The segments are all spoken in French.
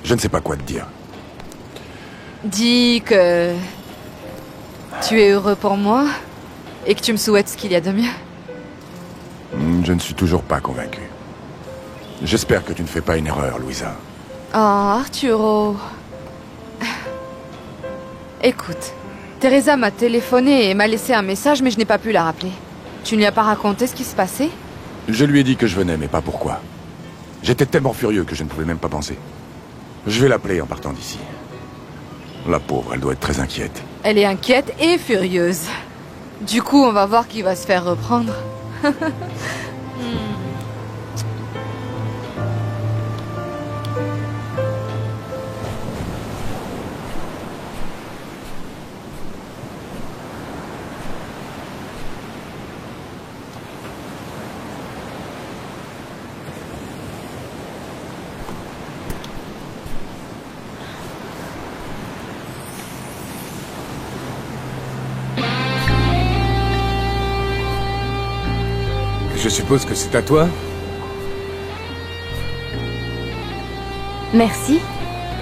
Je ne sais pas quoi te dire. Dis que... tu es heureux pour moi et que tu me souhaites ce qu'il y a de mieux. Je ne suis toujours pas convaincu. J'espère que tu ne fais pas une erreur, Louisa. Oh, Arturo. Écoute, Teresa m'a téléphoné et m'a laissé un message, mais je n'ai pas pu la rappeler. Tu ne lui as pas raconté ce qui se passait? Je lui ai dit que je venais, mais pas pourquoi. J'étais tellement furieux que je ne pouvais même pas penser. Je vais l'appeler en partant d'ici. La pauvre, elle doit être très inquiète. Elle est inquiète et furieuse. Du coup, on va voir qui va se faire reprendre. Je suppose que c'est à toi? Merci.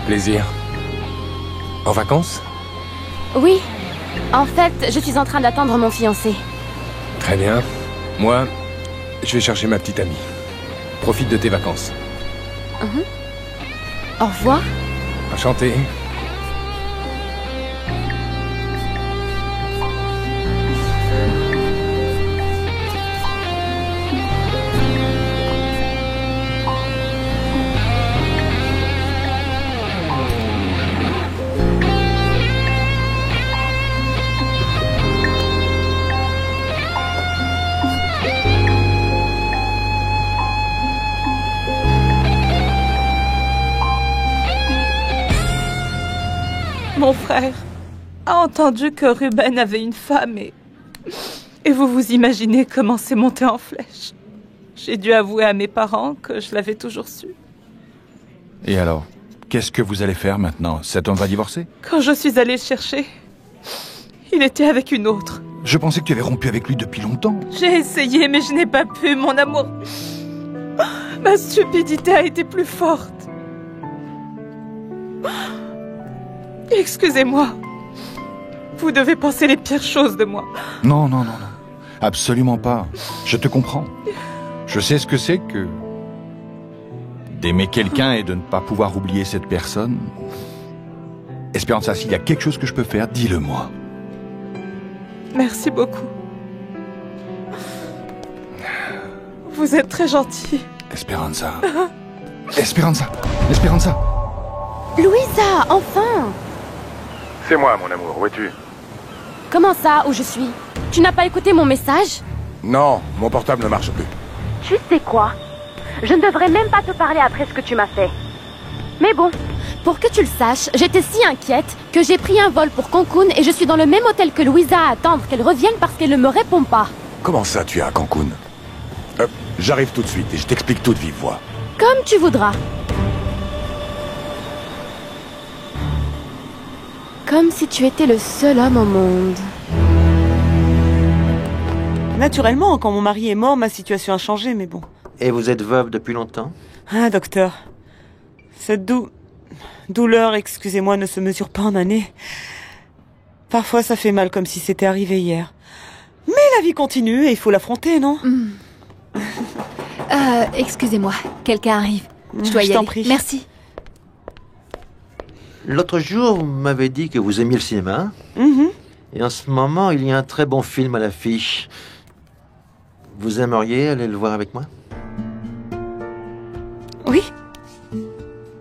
Plaisir. En vacances? Oui. En fait, je suis en train d'attendre mon fiancé. Très bien. Moi, je vais chercher ma petite amie. Profite de tes vacances. Au revoir. Enchanté. Mon frère a entendu que Ruben avait une femme et vous vous imaginez comment c'est monté en flèche. J'ai dû avouer à mes parents que je l'avais toujours su. Et alors, qu'est-ce que vous allez faire maintenant? Cet homme va divorcer? Quand je suis allée le chercher, il était avec une autre. Je pensais que tu avais rompu avec lui depuis longtemps. J'ai essayé, mais je n'ai pas pu, mon amour. Ma stupidité a été plus forte. Excusez-moi. Vous devez penser les pires choses de moi. Non, non, non, non. Absolument pas. Je te comprends. Je sais ce que c'est que d'aimer quelqu'un et de ne pas pouvoir oublier cette personne. Esperanza, s'il y a quelque chose que je peux faire, dis-le-moi. Merci beaucoup. Vous êtes très gentil. Esperanza. Esperanza. Esperanza. Louisa, enfin! C'est moi, mon amour, où es-tu? Comment ça, où je suis? Tu n'as pas écouté mon message? Non, mon portable ne marche plus. Tu sais quoi? Je ne devrais même pas te parler après ce que tu m'as fait. Mais bon, pour que tu le saches, j'étais si inquiète que j'ai pris un vol pour Cancun et je suis dans le même hôtel que Louisa à attendre qu'elle revienne parce qu'elle ne me répond pas. Comment ça, tu es à Cancun? J'arrive tout de suite et je t'explique tout de vive voix. Comme tu voudras. Comme si tu étais le seul homme au monde. Naturellement, quand mon mari est mort, ma situation a changé, mais bon. Et vous êtes veuve depuis longtemps? Ah, docteur. Cette douleur, excusez-moi, ne se mesure pas en années. Parfois, ça fait mal comme si c'était arrivé hier. Mais la vie continue et il faut l'affronter, non? Excusez-moi, quelqu'un arrive. Je dois y aller. t'en prie. Merci. L'autre jour, vous m'avez dit que vous aimiez le cinéma. Et en ce moment, il y a un très bon film à l'affiche. Vous aimeriez aller le voir avec moi? Oui.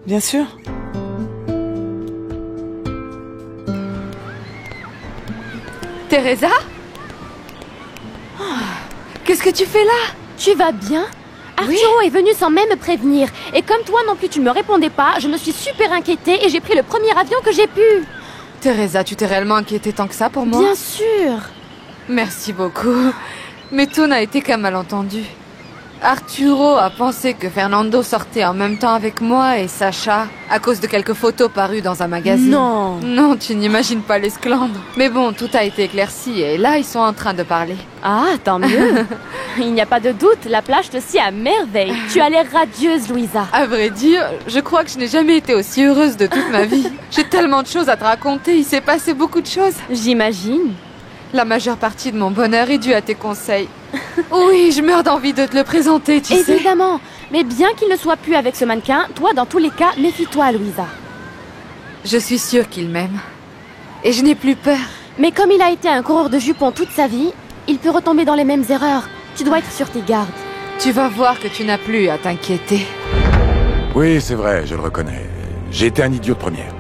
Bien sûr. Teresa? Qu'est-ce que tu fais là? Tu vas bien? Arturo est venu sans même me prévenir. Et comme toi non plus tu ne me répondais pas, je me suis super inquiétée et j'ai pris le premier avion que j'ai pu. Teresa, tu t'es réellement inquiétée tant que ça pour moi? Bien sûr. Merci beaucoup. Mais tout n'a été qu'un malentendu. Arturo a pensé que Fernando sortait en même temps avec moi et Sacha à cause de quelques photos parues dans un magazine. Non. Non, tu n'imagines pas l'esclandre. Mais bon, tout a été éclairci et là, ils sont en train de parler. Ah, tant mieux. Il n'y a pas de doute, la plage te sied à merveille. Tu as l'air radieuse, Louisa. À vrai dire, je crois que je n'ai jamais été aussi heureuse de toute ma vie. J'ai tellement de choses à te raconter, il s'est passé beaucoup de choses. J'imagine. La majeure partie de mon bonheur est due à tes conseils. Oui, je meurs d'envie de te le présenter, tu sais. Évidemment. Mais bien qu'il ne soit plus avec ce mannequin, toi, dans tous les cas, méfie-toi, Louisa. Je suis sûre qu'il m'aime. Et je n'ai plus peur. Mais comme il a été un coureur de jupons toute sa vie, il peut retomber dans les mêmes erreurs. Tu dois être sur tes gardes. Tu vas voir que tu n'as plus à t'inquiéter. Oui, c'est vrai, je le reconnais. J'ai été un idiot de première.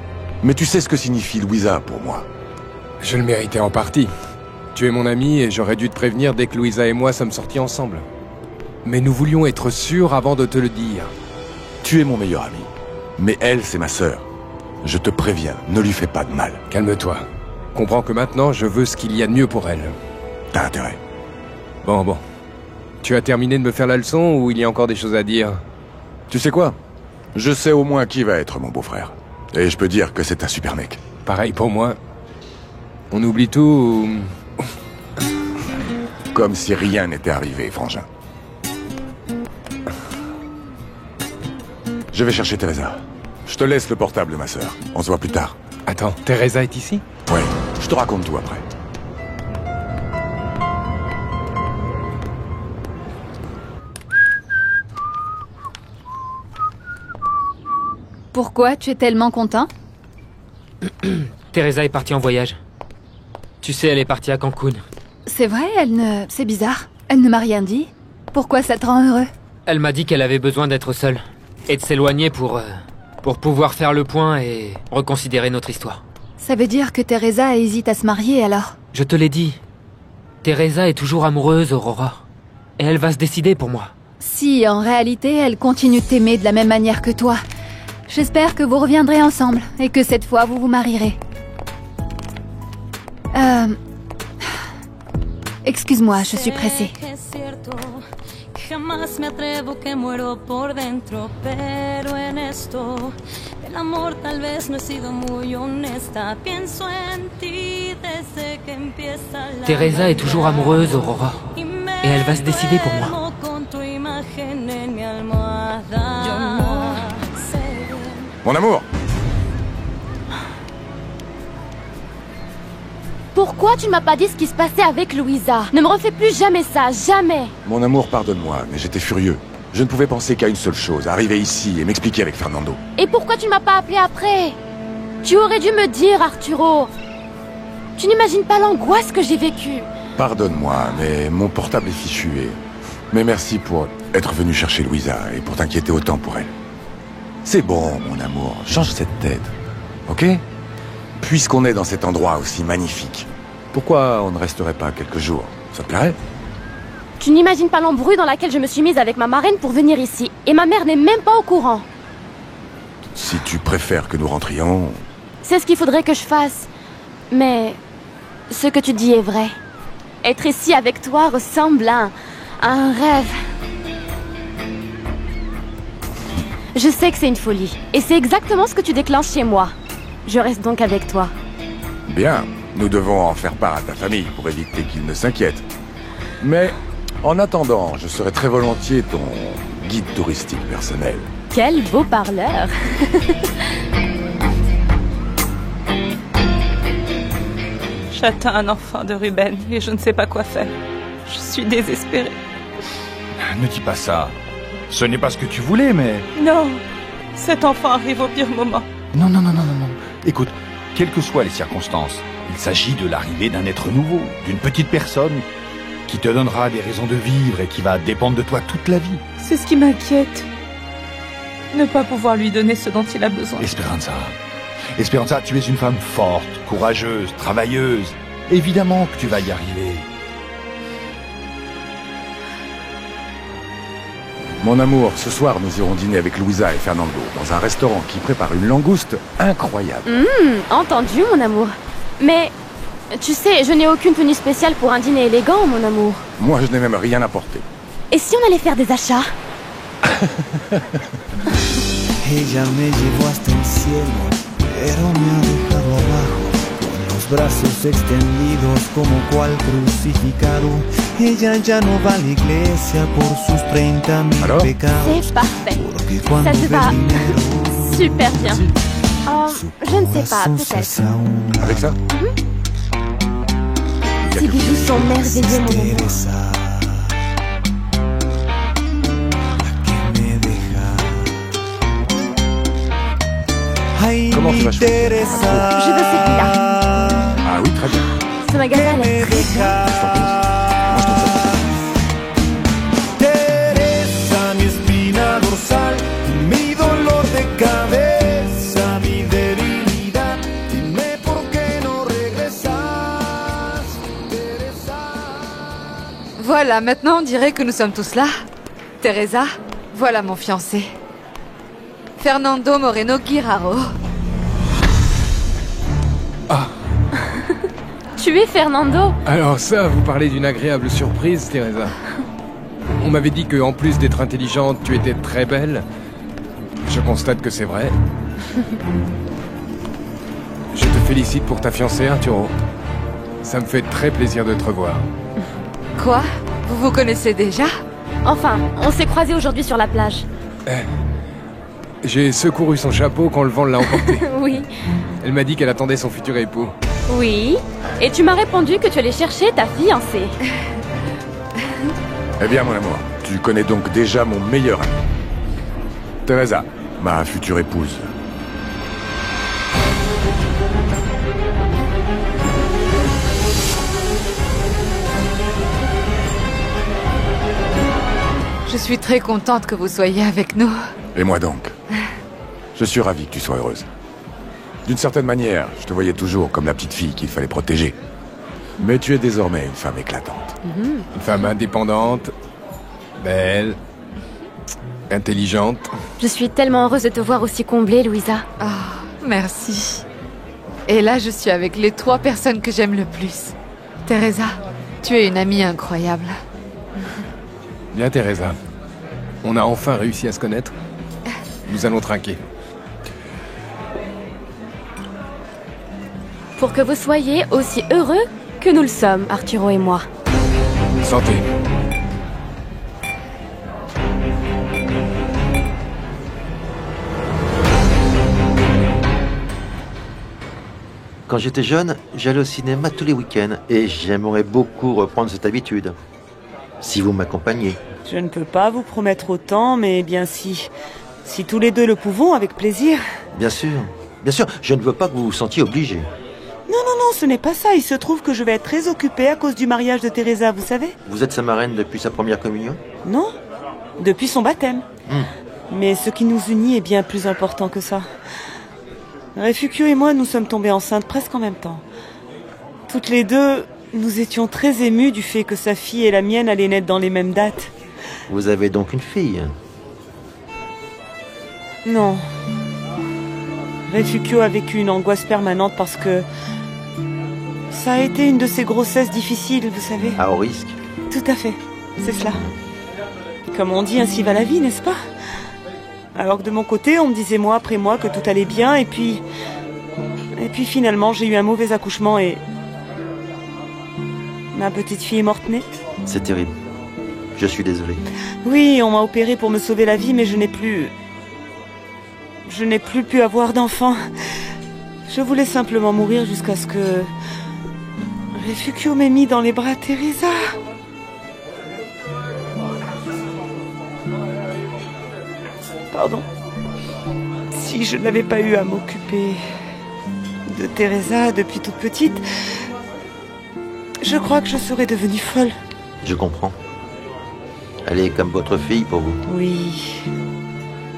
Mais tu sais ce que signifie Louisa pour moi. Je le méritais en partie. Tu es mon ami et j'aurais dû te prévenir dès que Louisa et moi sommes sortis ensemble. Mais nous voulions être sûrs avant de te le dire. Tu es mon meilleur ami. Mais elle, c'est ma sœur. Je te préviens, ne lui fais pas de mal. Calme-toi. Comprends que maintenant, je veux ce qu'il y a de mieux pour elle. T'as intérêt. Bon. Tu as terminé de me faire la leçon ou il y a encore des choses à dire? Tu sais quoi? Je sais au moins qui va être mon beau-frère. Et je peux dire que c'est un super mec. Pareil pour moi. On oublie tout ou... Comme si rien n'était arrivé, frangin. Je vais chercher Teresa. Je te laisse le portable de ma sœur. On se voit plus tard. Attends, Teresa est ici? Ouais, je te raconte tout après. Pourquoi tu es tellement content? Teresa est partie en voyage. Tu sais, elle est partie à Cancun. C'est vrai, c'est bizarre. Elle ne m'a rien dit. Pourquoi ça te rend heureux? Elle m'a dit qu'elle avait besoin d'être seule. Et de s'éloigner pour pouvoir faire le point et reconsidérer notre histoire. Ça veut dire que Teresa hésite à se marier, alors? Je te l'ai dit. Teresa est toujours amoureuse, Aurora. Et elle va se décider pour moi. Si, en réalité, elle continue de t'aimer de la même manière que toi. J'espère que vous reviendrez ensemble et que cette fois, vous vous marierez. Excuse-moi, je suis pressée. Jamás me atrevo que muero por dentro, pero en esto del amor tal vez no he sido muy honesta. Pienso en ti desde que empieza la. Teresa est toujours amoureuse, Aurora, et elle va se décider pour moi. Mon amour! Pourquoi tu ne m'as pas dit ce qui se passait avec Louisa? Ne me refais plus jamais ça, jamais. Mon amour, pardonne-moi, mais j'étais furieux. Je ne pouvais penser qu'à une seule chose, arriver ici et m'expliquer avec Fernando. Et pourquoi tu ne m'as pas appelé après? Tu aurais dû me dire, Arturo. Tu n'imagines pas l'angoisse que j'ai vécue. Pardonne-moi, mais mon portable est fichu et... Mais merci pour être venu chercher Louisa et pour t'inquiéter autant pour elle. C'est bon, mon amour, change cette tête, ok? Puisqu'on est dans cet endroit aussi magnifique, pourquoi on ne resterait pas quelques jours? Ça te plairait? Tu n'imagines pas l'embrouille dans laquelle je me suis mise avec ma marraine pour venir ici. Et ma mère n'est même pas au courant. Si tu préfères que nous rentrions... C'est ce qu'il faudrait que je fasse. Mais ce que tu dis est vrai. Être ici avec toi ressemble à un rêve. Je sais que c'est une folie. Et c'est exactement ce que tu déclenches chez moi. Je reste donc avec toi. Bien, nous devons en faire part à ta famille pour éviter qu'ils ne s'inquiètent. Mais, en attendant, je serai très volontiers ton guide touristique personnel. Quel beau parleur. J'attends un enfant de Ruben et je ne sais pas quoi faire. Je suis désespérée. Ne dis pas ça. Ce n'est pas ce que tu voulais, mais... Non, cet enfant arrive au pire moment. Non. Écoute, quelles que soient les circonstances, il s'agit de l'arrivée d'un être nouveau, d'une petite personne qui te donnera des raisons de vivre et qui va dépendre de toi toute la vie. C'est ce qui m'inquiète. Ne pas pouvoir lui donner ce dont il a besoin. Esperanza, tu es une femme forte, courageuse, travailleuse. Évidemment que tu vas y arriver. Mon amour, ce soir, nous irons dîner avec Louisa et Fernando dans un restaurant qui prépare une langouste incroyable. Entendu, mon amour. Mais, tu sais, je n'ai aucune tenue spéciale pour un dîner élégant, mon amour. Moi, je n'ai même rien apporté. Et si on allait faire des achats? Ella me llevó hasta el cielo, pero me ha dejado abajo con los brazos extendidos como cual crucificado. Ella ya no va a la iglesia por sus 30.000 pecados. C'est parfait. Porque cuando Ça te va ve dinero, super bien. Je ne sais pas, peut-être. Avec ça? Ces bijoux sont merveilleux, mon amour. Comment tu vas choisir? Je veux celui-là. Ah oui, très bien. Ce magasin a l'air très bien. Moi, je trouve ça Teresa, mi espina dorsal, mi dolor de cabeza, mi debilidad. Dime por qué no regresas, Teresa. Voilà, maintenant on dirait que nous sommes tous là. Teresa, voilà mon fiancé. Fernando Moreno Guirao. Ah. Tu es Fernando? Alors ça, vous parlez d'une agréable surprise, Teresa. On m'avait dit que, en plus d'être intelligente, tu étais très belle. Je constate que c'est vrai. Je te félicite pour ta fiancée, Arturo. Ça me fait très plaisir de te revoir. Quoi? Vous vous connaissez déjà? Enfin, on s'est croisés aujourd'hui sur la plage. J'ai secouru son chapeau quand le vent l'a emporté. Oui. Elle m'a dit qu'elle attendait son futur époux. Oui. Et tu m'as répondu que tu allais chercher ta fiancée. Eh bien, mon amour, tu connais donc déjà mon meilleur ami. Teresa, ma future épouse. Je suis très contente que vous soyez avec nous. Et moi donc. Je suis ravi que tu sois heureuse. D'une certaine manière, je te voyais toujours comme la petite fille qu'il fallait protéger. Mais tu es désormais une femme éclatante. Une femme indépendante, belle, intelligente. Je suis tellement heureuse de te voir aussi comblée, Louisa. Ah, merci. Et là, je suis avec les 3 personnes que j'aime le plus. Teresa, tu es une amie incroyable. Bien, Teresa. On a enfin réussi à se connaître. Nous allons trinquer. Pour que vous soyez aussi heureux que nous le sommes, Arturo et moi. Santé. Quand j'étais jeune, j'allais au cinéma tous les week-ends et j'aimerais beaucoup reprendre cette habitude. Si vous m'accompagnez. Je ne peux pas vous promettre autant, mais bien si tous les deux le pouvons, avec plaisir. Bien sûr, je ne veux pas que vous vous sentiez obligé. Non, ce n'est pas ça. Il se trouve que je vais être très occupée à cause du mariage de Teresa, vous savez. Vous êtes sa marraine depuis sa première communion? Non, depuis son baptême. Mais ce qui nous unit est bien plus important que ça. Refugio et moi, nous sommes tombés enceintes presque en même temps. Toutes les deux, nous étions très émus du fait que sa fille et la mienne allaient naître dans les mêmes dates. Vous avez donc une fille? Non. Refugio a vécu une angoisse permanente parce que ça a été une de ces grossesses difficiles, vous savez. À haut risque? Tout à fait, c'est cela. Comme on dit, ainsi va la vie, n'est-ce pas? Alors que de mon côté, on me disait mois après mois que tout allait bien, et puis finalement, j'ai eu un mauvais accouchement et ma petite fille est morte-née. C'est terrible. Je suis désolé. Oui, on m'a opéré pour me sauver la vie, mais je n'ai plus pu avoir d'enfant. Je voulais simplement mourir jusqu'à ce que Refugio m'ait mis dans les bras Teresa. Pardon. Si je n'avais pas eu à m'occuper de Teresa depuis toute petite, je crois que je serais devenue folle. Je comprends. Elle est comme votre fille pour vous. Oui.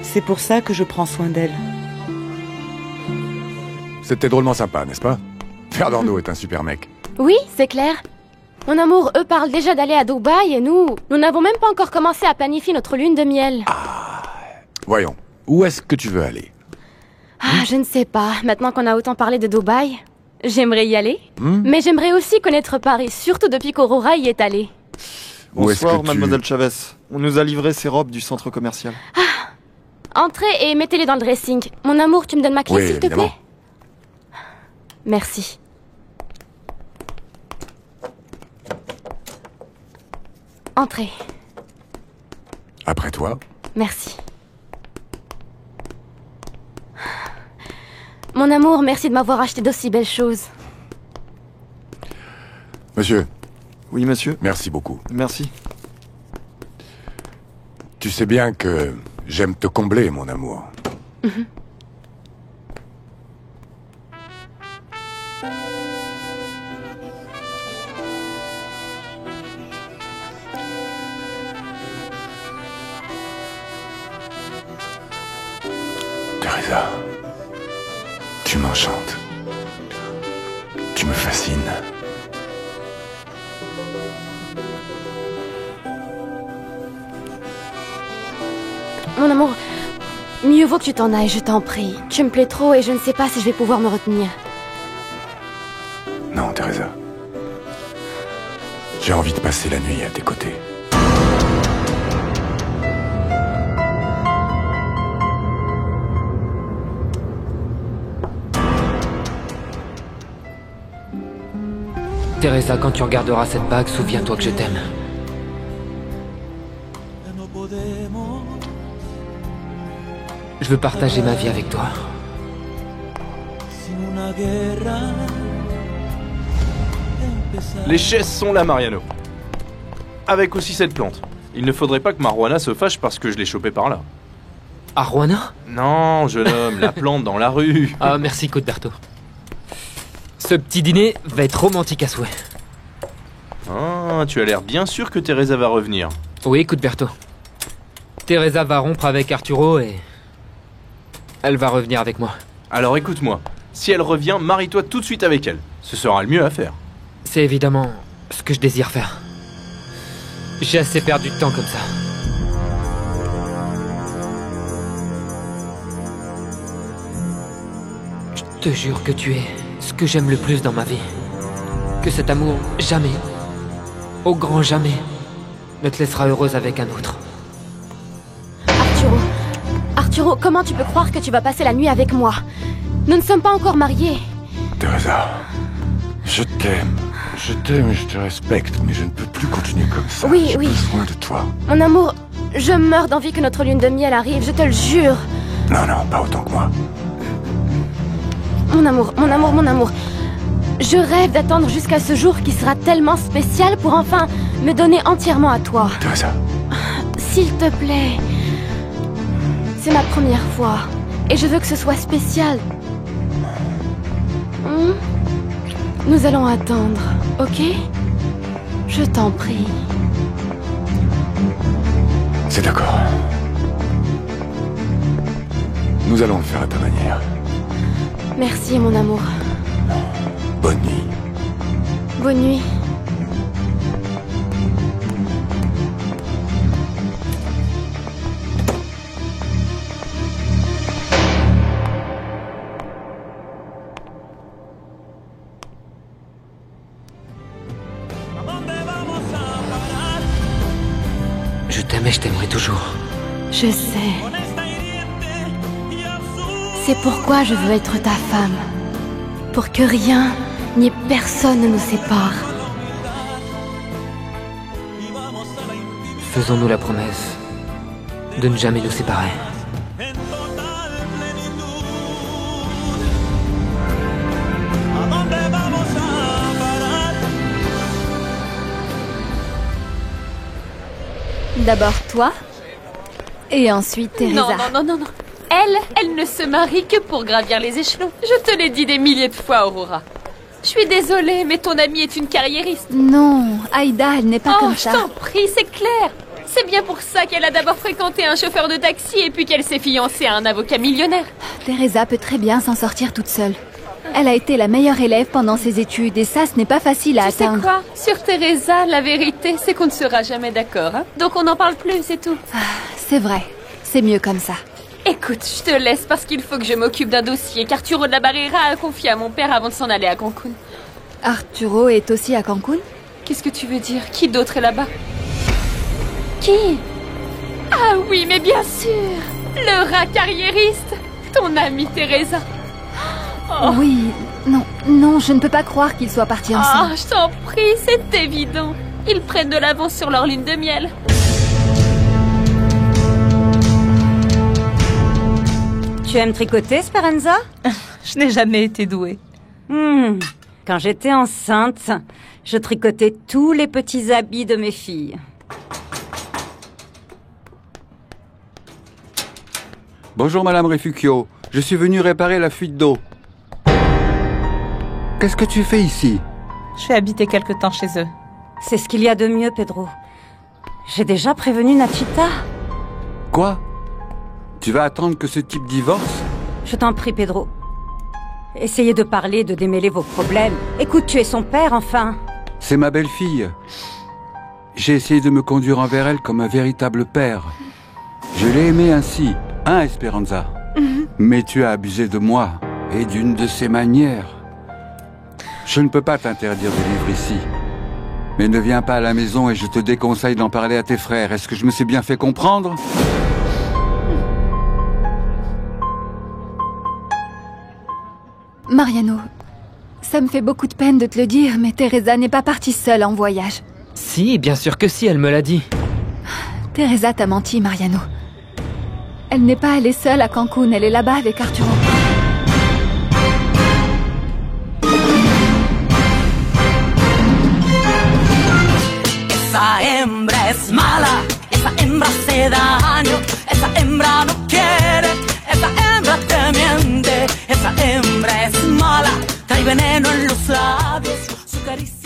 C'est pour ça que je prends soin d'elle. C'était drôlement sympa, n'est-ce pas? Fernando est un super mec. Oui, c'est clair. Mon amour, eux parlent déjà d'aller à Dubaï et nous n'avons même pas encore commencé à planifier notre lune de miel. Voyons, où est-ce que tu veux aller? Je ne sais pas. Maintenant qu'on a autant parlé de Dubaï, j'aimerais y aller. Mais j'aimerais aussi connaître Paris, surtout depuis qu'Aurora y est allée. Bonsoir, mademoiselle Chavez. On nous a livré ces robes du centre commercial. Entrez et mettez-les dans le dressing. Mon amour, tu me donnes ma clé, Oui, s'il te évidemment. plaît? Merci. Entrez. Après toi. Merci. Mon amour, merci de m'avoir acheté d'aussi belles choses. Monsieur. Oui, monsieur. Merci beaucoup. Merci. Tu sais bien que j'aime te combler, mon amour. Teresa, tu m'enchantes. Tu me fascines. Mon amour, mieux vaut que tu t'en ailles, je t'en prie. Tu me plais trop et je ne sais pas si je vais pouvoir me retenir. Non, Teresa. J'ai envie de passer la nuit à tes côtés. Teresa, quand tu regarderas cette bague, souviens-toi que je t'aime. Je veux partager ma vie avec toi. Les chaises sont là, Mariano. Avec aussi cette plante. Il ne faudrait pas que Marijuana se fâche parce que je l'ai chopée par là. Marijuana? Non, jeune homme, la plante dans la rue. Ah, merci, Cuthberto. Ce petit dîner va être romantique à souhait. Ah, tu as l'air bien sûr que Teresa va revenir. Oui, Cuthberto. Teresa va rompre avec Arturo et... elle va revenir avec moi. Alors écoute-moi, si elle revient, marie-toi tout de suite avec elle. Ce sera le mieux à faire. C'est évidemment ce que je désire faire. J'ai assez perdu de temps comme ça. Je te jure que tu es ce que j'aime le plus dans ma vie. Que cet amour, jamais, au grand jamais, ne te laissera heureuse avec un autre. Arturo, comment tu peux croire que tu vas passer la nuit avec moi? Nous ne sommes pas encore mariés. Teresa, je t'aime. Je t'aime et je te respecte, mais je ne peux plus continuer comme ça. Oui, J'ai oui. besoin de toi. Mon amour, je meurs d'envie que notre lune de miel arrive, je te le jure. Non, non, pas autant que moi. Mon amour, mon amour, mon amour. Je rêve d'attendre jusqu'à ce jour qui sera tellement spécial pour enfin me donner entièrement à toi. Teresa. S'il te plaît. C'est ma première fois. Et je veux que ce soit spécial. Nous allons attendre, ok? Je t'en prie. C'est d'accord. Nous allons le faire à ta manière. Merci, mon amour. Bonne nuit. Bonne nuit. Je t'aime et je t'aimerai toujours. Je sais. C'est pourquoi je veux être ta femme. Pour que rien ni personne ne nous sépare. Faisons-nous la promesse de ne jamais nous séparer. D'abord toi, et ensuite Teresa. Non, non, non, non, non. Elle ne se marie que pour gravir les échelons. Je te l'ai dit des milliers de fois, Aurora. Je suis désolée, mais ton amie est une carriériste. Non, Aïda, elle n'est pas comme ça. Oh, je t'en prie, c'est clair. C'est bien pour ça qu'elle a d'abord fréquenté un chauffeur de taxi et puis qu'elle s'est fiancée à un avocat millionnaire. Teresa peut très bien s'en sortir toute seule. Elle a été la meilleure élève pendant ses études et ça, ce n'est pas facile à atteindre. Tu sais quoi? Sur Teresa, la vérité, c'est qu'on ne sera jamais d'accord. Hein? Donc on n'en parle plus, c'est tout. C'est vrai. C'est mieux comme ça. Écoute, je te laisse parce qu'il faut que je m'occupe d'un dossier qu'Arturo de la Barrera a confié à mon père avant de s'en aller à Cancun. Arturo est aussi à Cancun? Qu'est-ce que tu veux dire? Qui d'autre est là-bas? Qui? Ah oui, mais bien sûr! Le rat carriériste! Ton amie Teresa! Oh. Oui, non, je ne peux pas croire qu'ils soient partis ensemble. Oh, je t'en prie, c'est évident. Ils prennent de l'avance sur leur lune de miel. Tu aimes tricoter, Speranza? Je n'ai jamais été douée. Quand j'étais enceinte, je tricotais tous les petits habits de mes filles. Bonjour Madame Refugio, je suis venu réparer la fuite d'eau. Qu'est-ce que tu fais ici? Je vais habiter quelque temps chez eux. C'est ce qu'il y a de mieux, Pedro. J'ai déjà prévenu Nachita. Quoi? Tu vas attendre que ce type divorce? Je t'en prie, Pedro. Essayez de parler, de démêler vos problèmes. Écoute, tu es son père, enfin. C'est ma belle-fille. J'ai essayé de me conduire envers elle comme un véritable père. Je l'ai aimée ainsi, hein, Esperanza? Mais tu as abusé de moi, et d'une de ces manières. Je ne peux pas t'interdire de vivre ici. Mais ne viens pas à la maison et je te déconseille d'en parler à tes frères. Est-ce que je me suis bien fait comprendre? Mariano, ça me fait beaucoup de peine de te le dire, mais Teresa n'est pas partie seule en voyage. Si, bien sûr que si, elle me l'a dit. Teresa t'a menti, Mariano. Elle n'est pas allée seule à Cancun, elle est là-bas avec Arturo. Esa hembra es mala, esa hembra hace daño, esa hembra no quiere, esa hembra te miente, esa hembra es mala, trae veneno en los labios, su caricia.